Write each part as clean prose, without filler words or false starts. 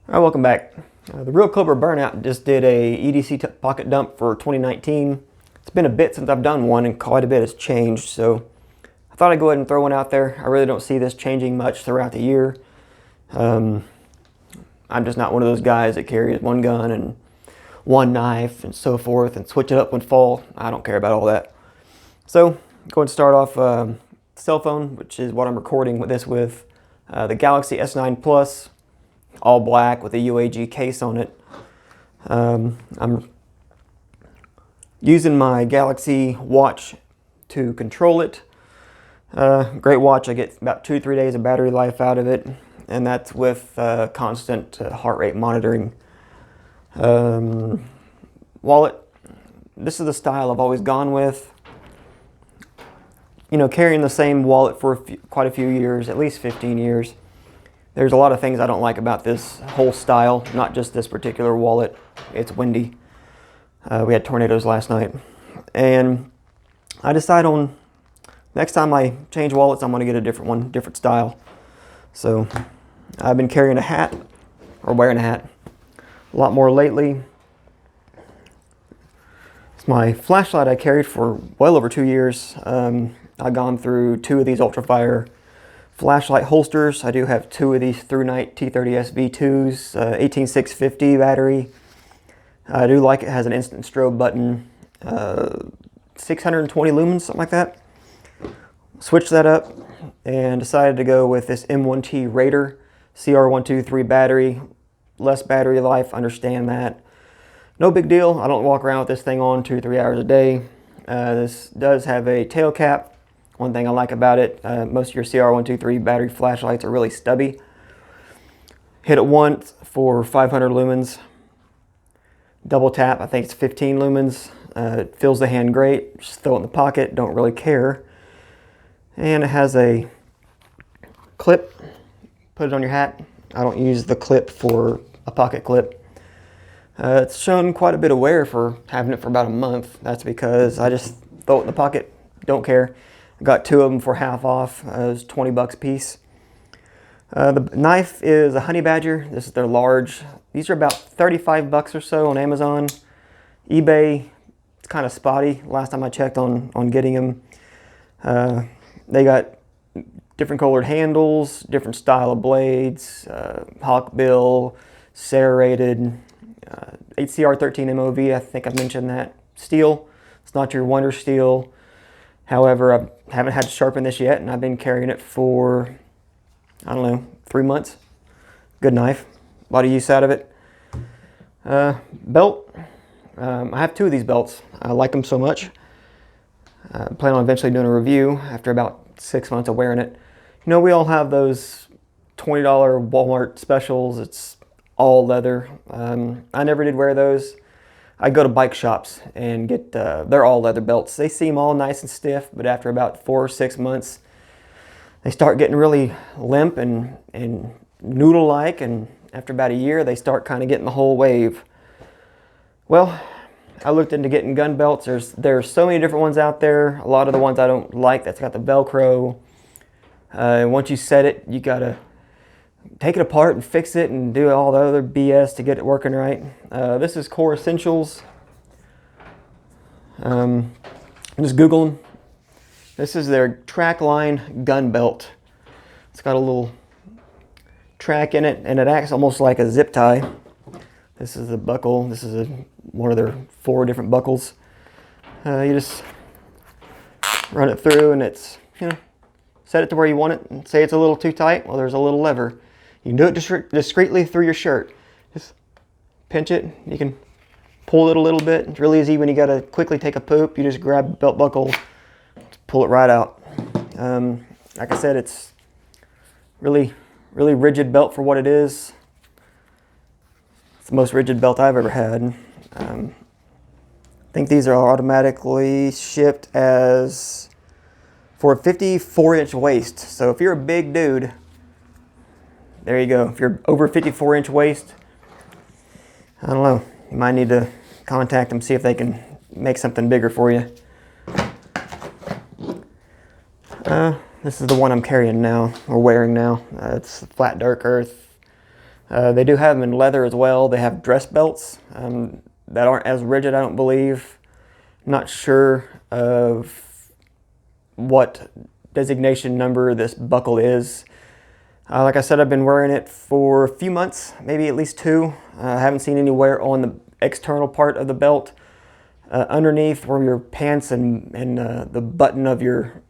Alright, welcome back. The Real Cobra Burnout just did a EDC Pocket Dump for 2019. It's been a bit since I've done one and quite a bit has changed, so I thought I'd go ahead and throw one out there. I really don't see this changing much throughout the year. I'm just not one of those guys that carries one gun and one knife and so forth and switch it up when fall. I don't care about all that. So, go and start off cell phone, which is what I'm recording this with. The Galaxy S9 Plus. All black with a UAG case on it. I'm using my Galaxy watch to control it. Great watch. I get about 2-3 days of battery life out of it, and that's with constant heart rate monitoring. Wallet. This is the style I've always gone with. You know, carrying the same wallet for quite a few years, at least 15 years. There's a lot of things I don't like about this whole style, not just this particular wallet. It's windy. We had tornadoes last night. And I decide on, next time I change wallets, I'm gonna get a different one, different style. So I've been carrying a hat, or wearing a hat, a lot more lately. It's my flashlight I carried for well over 2 years. I've gone through 2 of these Ultrafire flashlight holsters. I do have 2 of these ThruNite T30S V2s, 18650 battery. I do like it has an instant strobe button, 620 lumens, something like that. Switched that up and decided to go with this M1T Raider CR123 battery. Less battery life, understand that. No big deal. I don't walk around with this thing on 2-3 hours a day. This does have a tail cap. One thing I like about it, most of your CR123 battery flashlights are really stubby. Hit it once for 500 lumens. Double tap, I think it's 15 lumens. It fills the hand great. Just throw it in the pocket, don't really care. And it has a clip. Put it on your hat. I don't use the clip for a pocket clip. It's shown quite a bit of wear for having it for about a month. That's because I just throw it in the pocket, don't care. I got 2 of them for half off. It was 20 bucks a piece. The knife is a Honey Badger. This is their large. These are about 35 bucks or so on Amazon. eBay, it's kind of spotty. Last time I checked on getting them. They got different colored handles, different style of blades, hawk bill, serrated, HCR13 MOV. I think I've mentioned that. Steel. It's not your Wonder Steel. However, I haven't had to sharpen this yet, and I've been carrying it for, I don't know, 3 months. Good knife. A lot of use out of it. Belt. I have 2 of these belts. I like them so much. I plan on eventually doing a review after about 6 months of wearing it. You know, we all have those $20 Walmart specials. It's all leather. I never did wear those. I go to bike shops and get, they're all leather belts. They seem all nice and stiff, but after about 4 or 6 months, they start getting really limp and noodle-like, and after about a year, they start kind of getting the whole wave. Well, I looked into getting gun belts. There's so many different ones out there. A lot of the ones I don't like, that's got the Velcro. And once you set it, you gotta take it apart and fix it and do all the other BS to get it working right. This is Core Essentials. I'm just Googling. This is their Trackline gun belt. It's got a little track in it, and it acts almost like a zip tie. This is the buckle. This is one of their 4 different buckles. You just run it through, and it's, you know, set it to where you want it. And say it's a little too tight, well, there's a little lever. You can do it discreetly through your shirt. Just pinch it. You can pull it a little bit. It's really easy when you gotta quickly take a poop. You just grab the belt buckle, pull it right out. Like I said, it's really rigid belt for what it is. It's the most rigid belt I've ever had. I think these are automatically shipped as for a 54-inch waist. So if you're a big dude, there you go. If you're over 54-inch waist, I don't know. You might need to contact them, see if they can make something bigger for you. This is the one I'm carrying now, or wearing now. It's Flat Dark Earth They do have them in leather as well. They have dress belts that aren't as rigid, I don't believe. Not sure of what designation number this buckle is. Like I said, I've been wearing it for a few months, maybe at least 2. I haven't seen any wear on the external part of the belt. Underneath where your pants and the button of your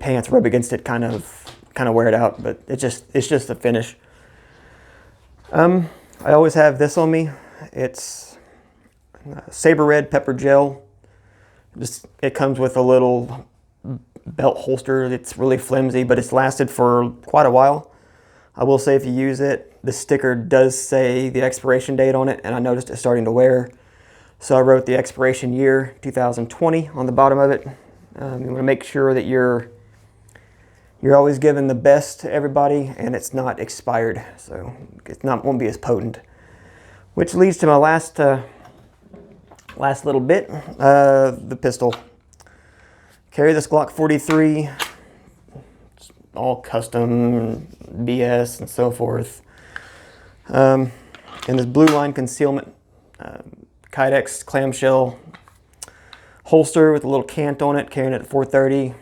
pants rub against it, kind of wear it out, but it's just a finish. I always have this on me. It's Saber Red Pepper Gel. It comes with a little belt holster. It's really flimsy, but it's lasted for quite a while. I will say if you use it, the sticker does say the expiration date on it, and I noticed it starting to wear. So I wrote the expiration year, 2020, on the bottom of it. You want to make sure that you're always giving the best to everybody, and it's not expired, so won't be as potent. Which leads to my last little bit, the pistol. Carry this Glock 43, it's all custom BS and so forth. In this blue line concealment Kydex clamshell holster with a little cant on it, carrying it at 430.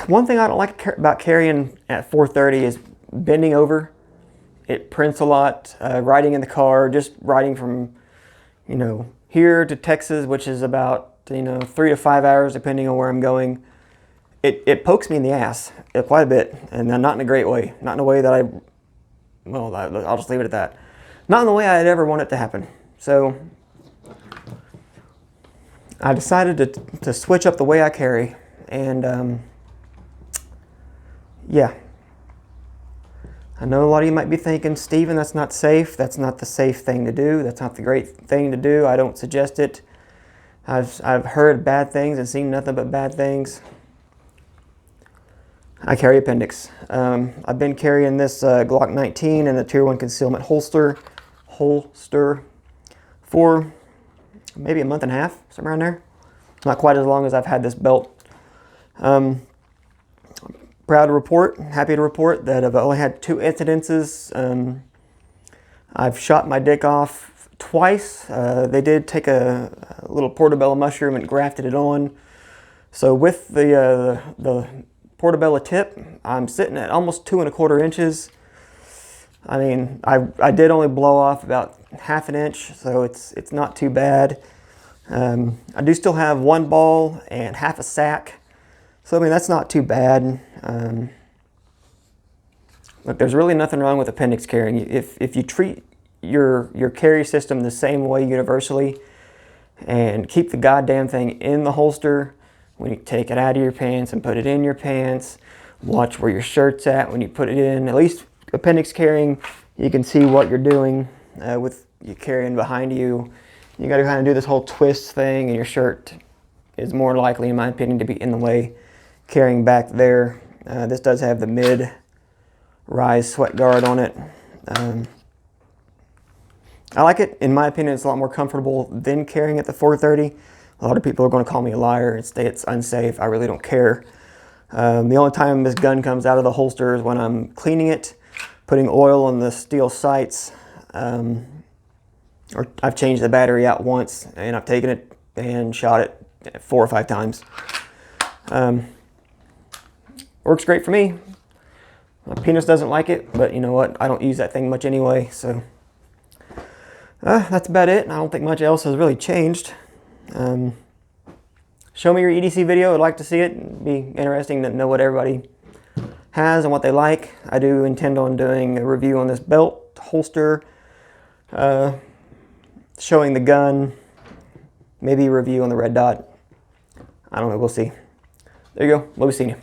One thing I don't like about carrying at 430 is bending over. It prints a lot. Riding in the car, just riding from, here to Texas, which is about, 3 to 5 hours, depending on where I'm going. It pokes me in the ass quite a bit, and not in a great way. Not in a way that I'll just leave it at that. Not in the way I'd ever want it to happen. So I decided to switch up the way I carry, and yeah. I know a lot of you might be thinking, Steven, that's not safe. That's not the safe thing to do. That's not the great thing to do. I don't suggest it. I've heard bad things and seen nothing but bad things. I carry appendix. I've been carrying this Glock 19 in the Tier 1 concealment holster for maybe a month and a half, somewhere around there. Not quite as long as I've had this belt. Proud to report, happy to report that I've only had 2 incidences. I've shot my dick off twice. They did take a little portobello mushroom and grafted it on. So with the portobello tip, I'm sitting at almost 2¼ inches. I mean, I did only blow off about ½ an inch, so it's not too bad. I do still have 1 ball and half a sack. So, I mean, that's not too bad. Look, there's really nothing wrong with appendix carrying. If you treat your carry system the same way universally and keep the goddamn thing in the holster when you take it out of your pants and put it in your pants, watch where your shirt's at when you put it in. At least appendix carrying, you can see what you're doing with you carrying behind you. You got to kind of do this whole twist thing, and your shirt is more likely, in my opinion, to be in the way. Carrying back there, this does have the mid-rise sweat guard on it. I like it. In my opinion, it's a lot more comfortable than carrying at the 430. A lot of people are going to call me a liar and say it's unsafe. I really don't care. The only time this gun comes out of the holster is when I'm cleaning it, putting oil on the steel sights, or I've changed the battery out once, and I've taken it and shot it 4 or 5 times. Works great for me. My penis doesn't like it, but you know what? I don't use that thing much anyway, so that's about it. I don't think much else has really changed. Show me your EDC video. I'd like to see it. It'd be interesting to know what everybody has and what they like. I do intend on doing a review on this belt, holster, showing the gun, maybe a review on the red dot. I don't know. We'll see. There you go. We'll be seeing you.